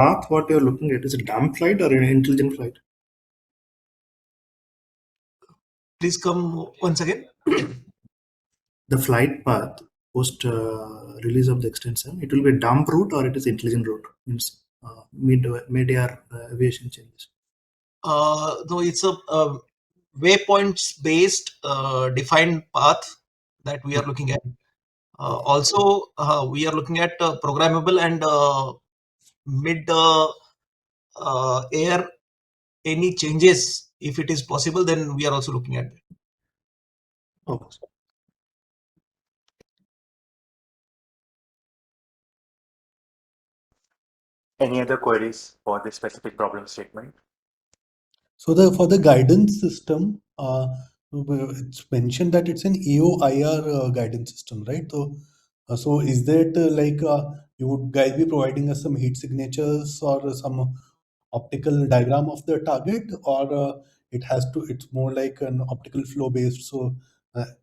path what you're looking at is a dumb flight or an intelligent flight? Please come once again. The flight path post release of the extension, it will be a dump route or it is intelligent route, means mid-air aviation changes. No, it's a waypoints based defined path that we are looking at. Also, we are looking at programmable and mid air any changes. If it is possible, then we are also looking at that. Okay. Any other queries for this specific problem statement? So for the guidance system, it's mentioned that it's an AOIR guidance system, right? So is that you would guys be providing us some heat signatures or some optical diagram of the target, or it's more like an optical flow based, so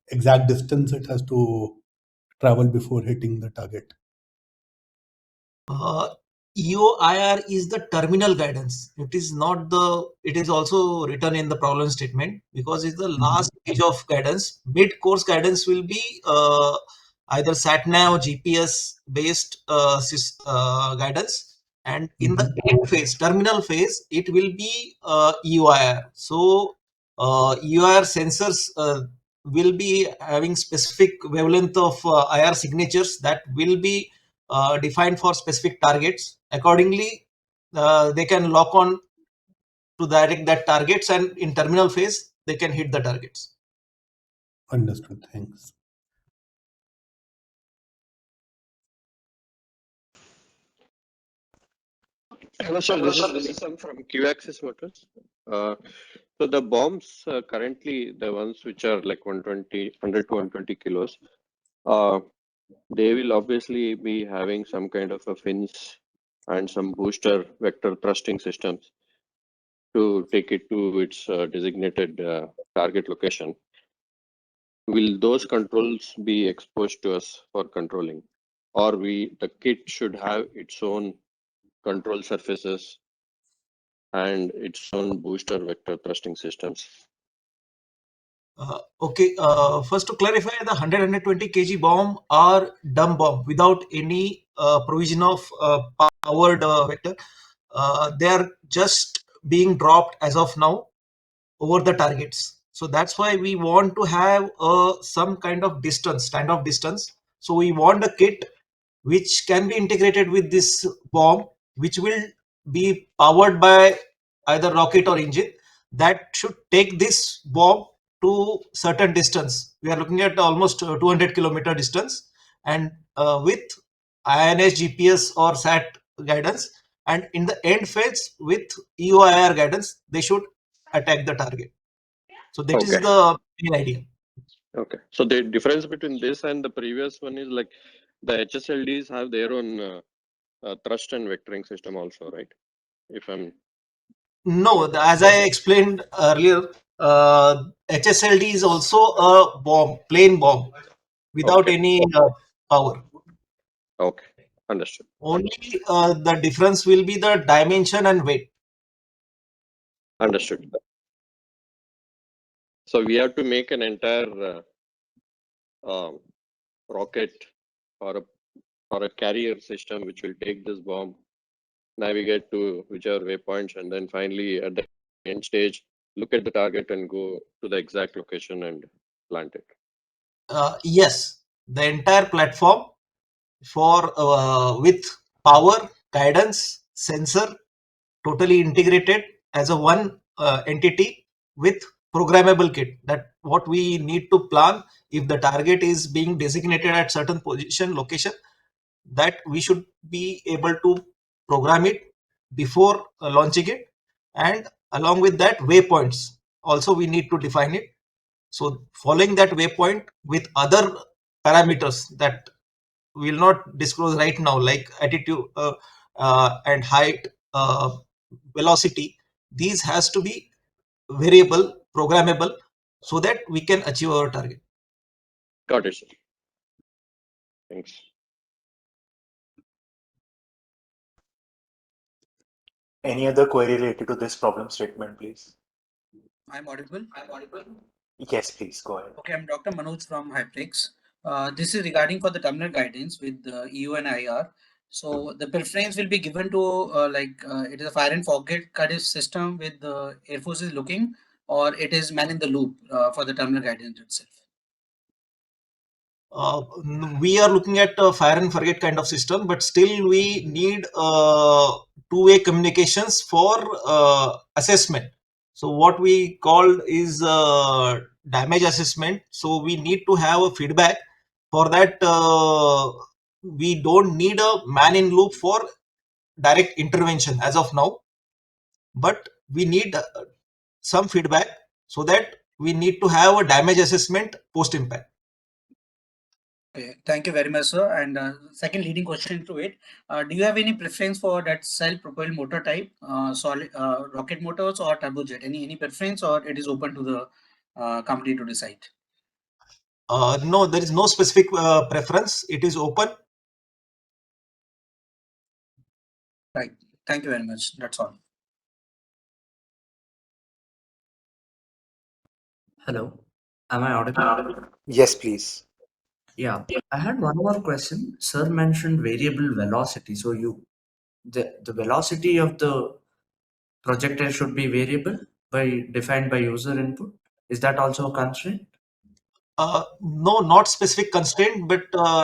exact distance it has to travel before hitting the target? EOIR is the terminal guidance. It is not the. It is also written in the problem statement because it's the last stage of guidance. Mid-course guidance will be either SatNav, GPS based guidance, and in the end phase, terminal phase, it will be EOIR. So EOIR sensors will be having specific wavelength of IR signatures that will be defined for specific targets. Accordingly, they can lock on to direct that targets, and in terminal phase, they can hit the targets. Understood. Thanks. Hello, sir. This is Vineet from Q-Axis Motors. So the bombs currently, the ones which are like 100 to 120 kilos, they will obviously be having some kind of a fins and some booster vector thrusting systems to take it to its designated target location. Will those controls be exposed to us for controlling, or the kit should have its own control surfaces and its own booster vector thrusting systems? Okay, first to clarify, the 120 kg bomb are dumb bomb without any provision of powered vector. They are just being dropped as of now over the targets. So that's why we want to have some kind of distance, standoff distance. So we want a kit which can be integrated with this bomb, which will be powered by either rocket or engine, that should take this bomb to certain distance. We are looking at almost 200-kilometer distance, and with INS, GPS or SAT guidance, and in the end phase with EOIR guidance, they should attack the target. So that is the main idea. Okay. So the difference between this and the previous one is like the HSLDs have their own thrust and vectoring system also, right? If I'm No, as I explained earlier, HSLD is also a bomb, plain bomb, without any power. Okay, understood. Only the difference will be the dimension and weight. Understood. So we have to make an entire rocket or a carrier system which will take this bomb, navigate to whichever waypoints, and then finally at the end stage look at the target and go to the exact location and plant it. Yes, the entire platform for with power, guidance, sensor, totally integrated as a one entity with programmable kit. That what we need to plan if the target is being designated at certain position location, that we should be able to program it before launching it, and along with that waypoints also we need to define it. So following that waypoint with other parameters that we will not disclose right now, like attitude and height, velocity, these has to be variable, programmable, so that we can achieve our target. Got it, sir. Thanks. Any other query related to this problem statement, please? I'm audible. Yes, please go ahead. Okay, I'm Dr. Manoj from Hyplex. This is regarding for the terminal guidance with EU and IR. So the preference will be given to it is a fire and forget kind of system with the Airforce is looking, or it is man in the loop for the terminal guidance itself. We are looking at a fire and forget kind of system, but still we need two-way communications for assessment. So what we call is damage assessment. So we need to have a feedback. For that, we don't need a man in loop for direct intervention as of now, but we need some feedback, so that we need to have a damage assessment post impact. Okay, thank you very much, sir. And second leading question to it, do you have any preference for that self-propelled motor type, solid rocket motors or turbojet? Any preference, or it is open to the company to decide? No, there is no specific preference. It is open. Right. Thank you very much. That's all. Hello, am I audible? Yes, please. Yeah, I had one more question. Sir mentioned variable velocity. So the velocity of the projectile should be variable by defined by user input. Is that also a constraint? No, not specific constraint, but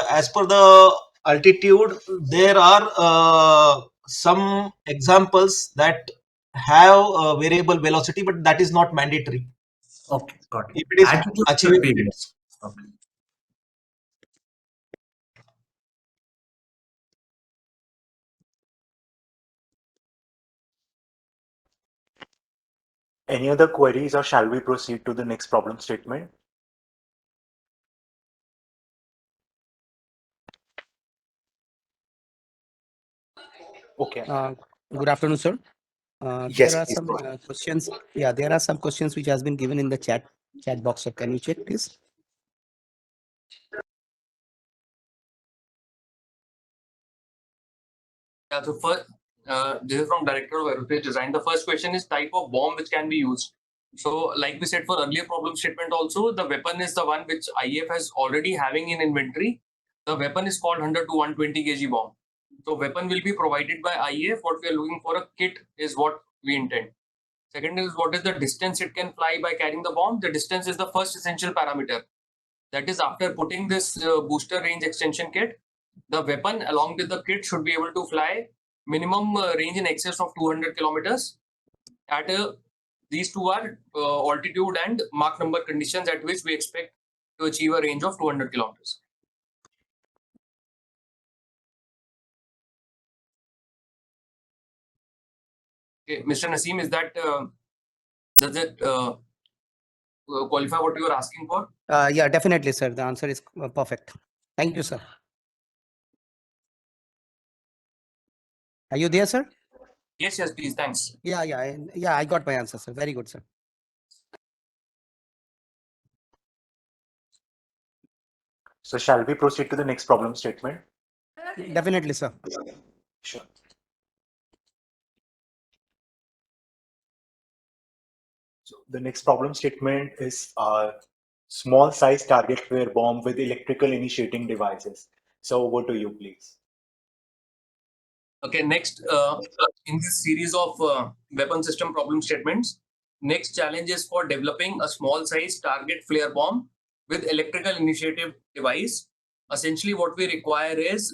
as per the altitude, there are some examples that have variable velocity, but that is not mandatory. Okay, got it. If it is Attitude should achievable, be variable. Okay. Any other queries, or shall we proceed to the next problem statement? Okay. Good afternoon, sir. Yes, There are please some go ahead. questions. Yeah, there are some questions which has been given in the chat box. So can you check, please? Yeah, so first, this is from Director of Aerospace Design. The first question is type of bomb which can be used. So, like we said for earlier problem statement also, the weapon is the one which IAF has already having in inventory. The weapon is called 100 to 120 kg bomb. So, weapon will be provided by IAF. What we are looking for a kit is what we intend. Second is what is the distance it can fly by carrying the bomb. The distance is the first essential parameter. That is, after putting this booster range extension kit, the weapon along with the kit should be able to fly minimum range in excess of 200 kilometers. At these two are altitude and Mach number conditions at which we expect to achieve a range of 200 kilometers. Okay, Mr. Naseem, is that does it qualify what you are asking for? Yeah, definitely, sir. The answer is perfect. Thank you, sir. Are you there, sir? Yes, please. Thanks. Yeah, I got my answer, sir. Very good, sir. So shall we proceed to the next problem statement? Definitely, sir. Sure. So the next problem statement is small size target flare bomb with electrical initiating devices. So over to you, please. Okay, next in this series of weapon system problem statements, next challenge is for developing a small size target flare bomb with electrical initiative device. Essentially, what we require is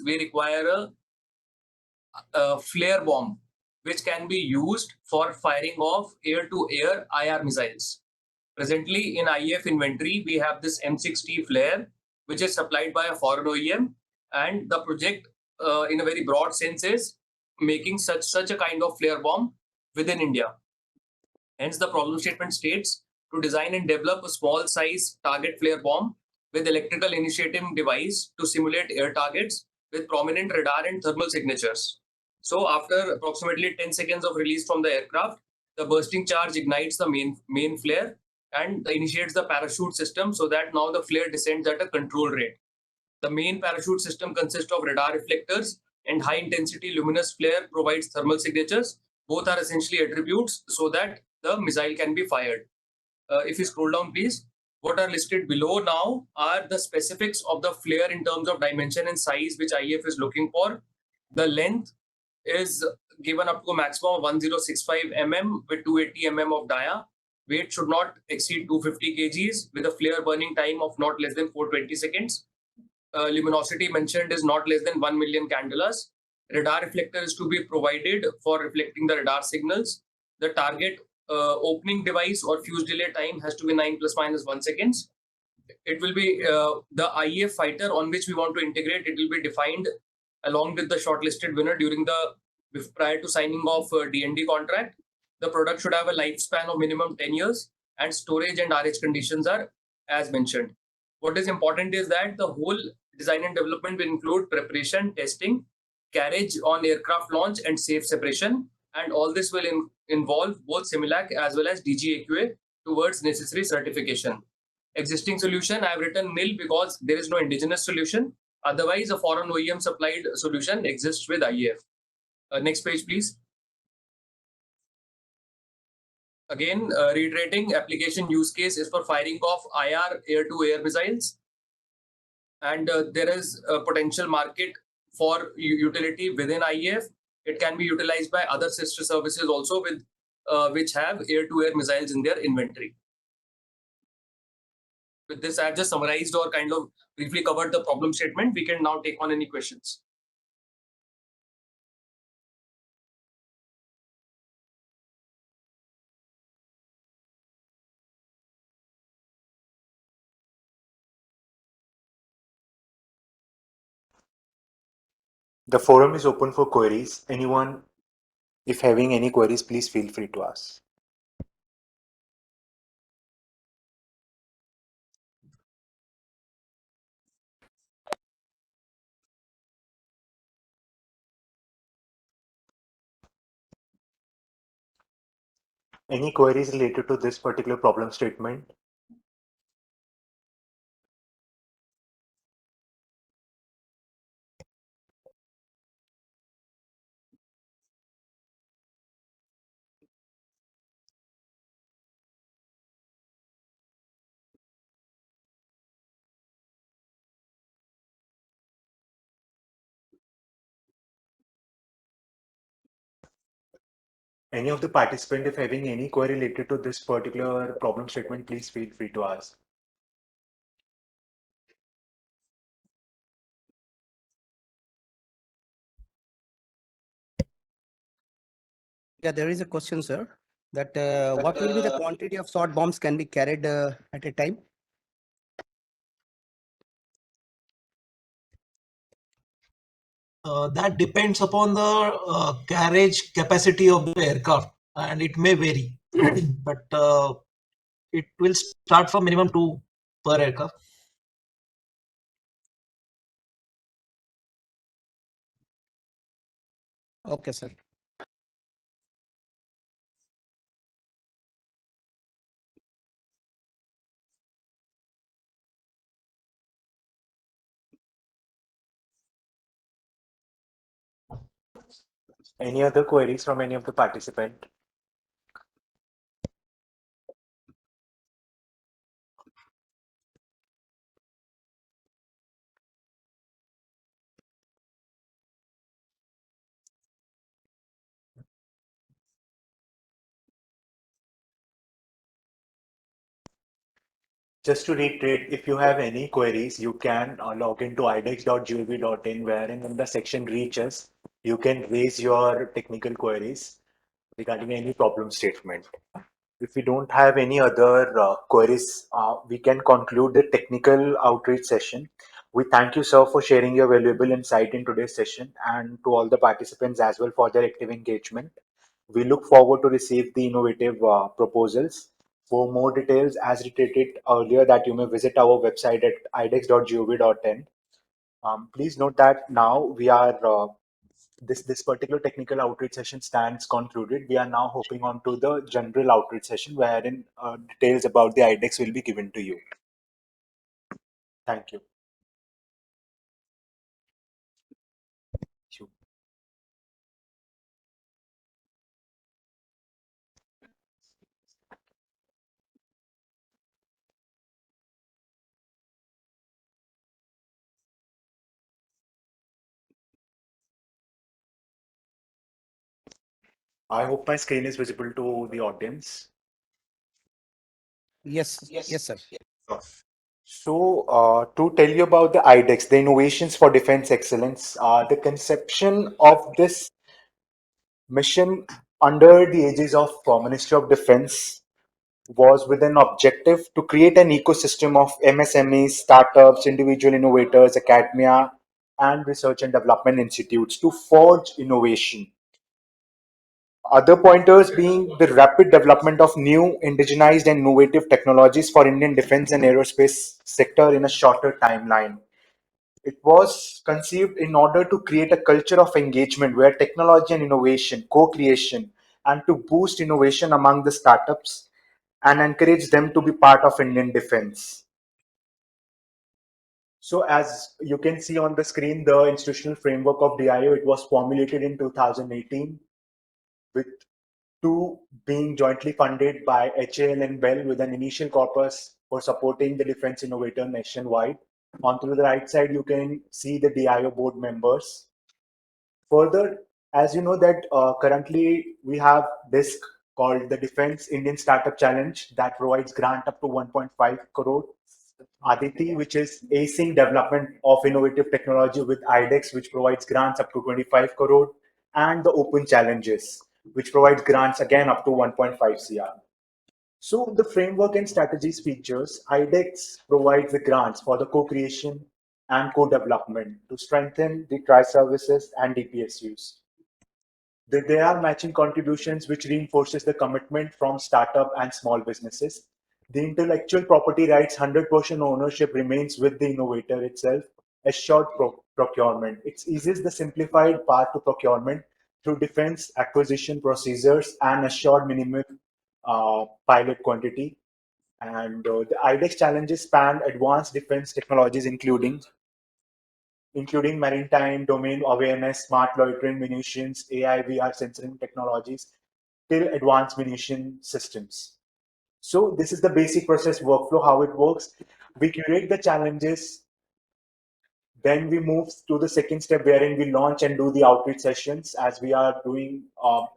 a flare bomb which can be used for firing of air-to-air IR missiles. Presently, in IAF inventory, we have this M60 flare, which is supplied by a foreign OEM, and the project, in a very broad sense, is making such a kind of flare bomb within India. Hence, the problem statement states to design and develop a small size target flare bomb with electrical initiating device to simulate air targets with prominent radar and thermal signatures. So, after approximately 10 seconds of release from the aircraft, the bursting charge ignites the main flare and initiates the parachute system, so that now the flare descends at a controlled rate. The main parachute system consists of radar reflectors, and high intensity luminous flare provides thermal signatures, Both are essentially attributes so that the missile can be fired. If you scroll down, please. What are listed below now are the specifics of the flare in terms of dimension and size which IAF is looking for. The length is given up to a maximum of 1065 mm with 280 mm of dia. Weight should not exceed 250 kgs with a flare burning time of not less than 420 seconds. Luminosity mentioned is not less than 1 million candelas. Radar reflector is to be provided for reflecting the radar signals. The target opening device or fuse delay time has to be 9 plus minus 1 seconds. It will be the IEF fighter on which we want to integrate. It will be defined along with the shortlisted winner during the prior to signing of D&D contract. The product should have a lifespan of minimum 10 years and storage and RH conditions are as mentioned. What is important is that the whole design and development will include preparation, testing, carriage on aircraft launch and safe separation. And all this will involve both Similac as well as DGAQA towards necessary certification. Existing solution, I have written nil because there is no indigenous solution. Otherwise, a foreign OEM supplied solution exists with IAF. Next page, please. Again, reiterating, application use case is for firing of IR air-to-air missiles. And there is a potential market for utility within IAF. It can be utilized by other sister services also with which have air-to-air missiles in their inventory. With this, I have just summarized or kind of briefly covered the problem statement. We can now take on any questions. The forum is open for queries. Anyone, if having any queries, please feel free to ask. Any queries related to this particular problem statement? Any of the participants, if having any query related to this particular problem statement, please feel free to ask. Yeah, there is a question, sir, that what will be the quantity of short bombs can be carried at a time? That depends upon the carriage capacity of the aircraft, and it may vary. But it will start from minimum 2 per aircraft. Okay, sir. Any other queries from any of the participants? Just to reiterate, if you have any queries, you can log into idex.gov.in, wherein in the section reaches, you can raise your technical queries regarding any problem statement. If we don't have any other queries, we can conclude the technical outreach session. We thank you, sir, for sharing your valuable insight in today's session, and to all the participants as well for their active engagement. We look forward to receive the innovative proposals. For more details, as stated earlier, that you may visit our website at idex.gov.in. Please note that now we are this particular technical outreach session stands concluded. We are now hopping on to the general outreach session, wherein details about the iDEX will be given to you. Thank you. I hope my screen is visible to the audience. Yes, sir. So, to tell you about the iDEX, the Innovations for Defense Excellence, the conception of this mission under the aegis of Ministry of Defense was with an objective to create an ecosystem of MSMEs, startups, individual innovators, academia, and research and development institutes to forge innovation. Other pointers being the rapid development of new indigenized and innovative technologies for Indian defense and aerospace sector in a shorter timeline. It was conceived in order to create a culture of engagement where technology and innovation, co-creation, and to boost innovation among the startups and encourage them to be part of Indian defense. So as you can see on the screen, the institutional framework of DIO, it was formulated in 2018 with two being jointly funded by HAL and Bell with an initial corpus for supporting the defense innovator nationwide. On to the right side, you can see the DIO board members. Further, as you know that currently we have DISC called the Defense Indian Startup Challenge that provides grant up to 1.5 crore. ADITI, which is acing development of innovative technology with iDEX, which provides grants up to 25 crore, and the Open Challenges, which provides grants again up to 1.5 CR. So the framework and strategies features, iDEX provides the grants for the co-creation and co-development to strengthen the tri-services and DPSUs. There are matching contributions which reinforces the commitment from startup and small businesses. The intellectual property rights 100% ownership remains with the innovator itself. Assured procurement. It eases the simplified path to procurement through defense acquisition procedures and assured minimum pilot quantity. And the iDEX challenges span advanced defense technologies, including maritime domain awareness, smart loitering munitions, AI, VR sensing technologies, till advanced munition systems. So this is the basic process workflow, how it works. We curate the challenges, then we move to the second step wherein we launch and do the outreach sessions as we are doing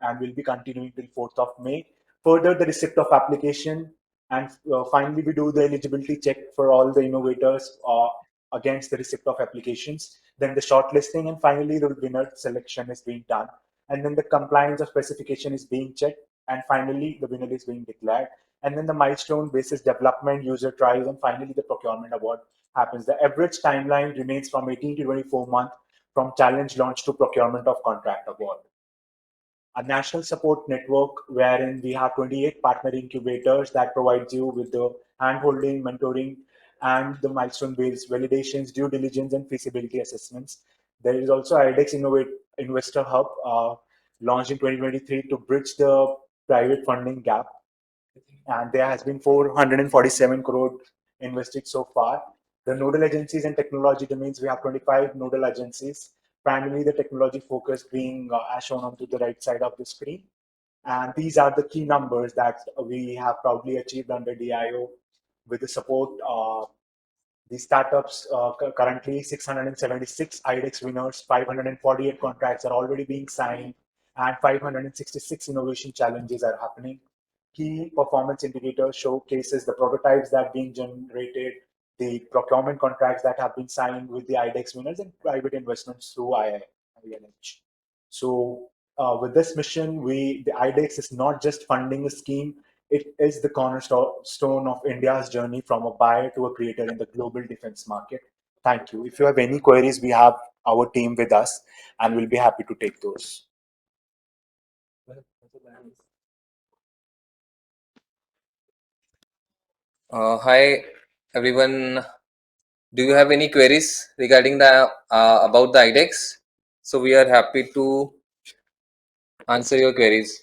and will be continuing till 4th of May. Further, the receipt of application, and finally we do the eligibility check for all the innovators against the receipt of applications. Then the shortlisting, and finally the winner selection is being done. And then the compliance of specification is being checked, and finally the winner is being declared. And then the milestone basis development, user trials, and finally the procurement award happens. The average timeline remains from 18 to 24 months from challenge launch to procurement of contract award. A national support network wherein we have 28 partner incubators that provides you with the hand-holding, mentoring, and the milestone-based validations, due diligence, and feasibility assessments. There is also iDEX Investor Hub launched in 2023 to bridge the private funding gap. And there has been 447 crore invested so far. The nodal agencies and technology domains, we have 25 nodal agencies, primarily the technology focus being as shown on to the right side of the screen. And these are the key numbers that we have proudly achieved under DIO with the support. The startups currently 676 iDEX winners, 548 contracts are already being signed, and 566 innovation challenges are happening. Key performance indicators showcases the prototypes that are being generated, the procurement contracts that have been signed with the iDEX winners, and private investments through INH. So with this mission, the iDEX is not just funding a scheme, it is the cornerstone of India's journey from a buyer to a creator in the global defense market. Thank you. If you have any queries, we have our team with us and we'll be happy to take those. Hi everyone. Do you have any queries regarding the about the iDEX? So we are happy to answer your queries.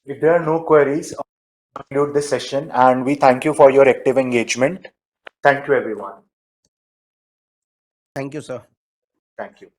If there are no queries, I'll conclude this session and we thank you for your active engagement. Thank you, everyone. Thank you, sir. Thank you.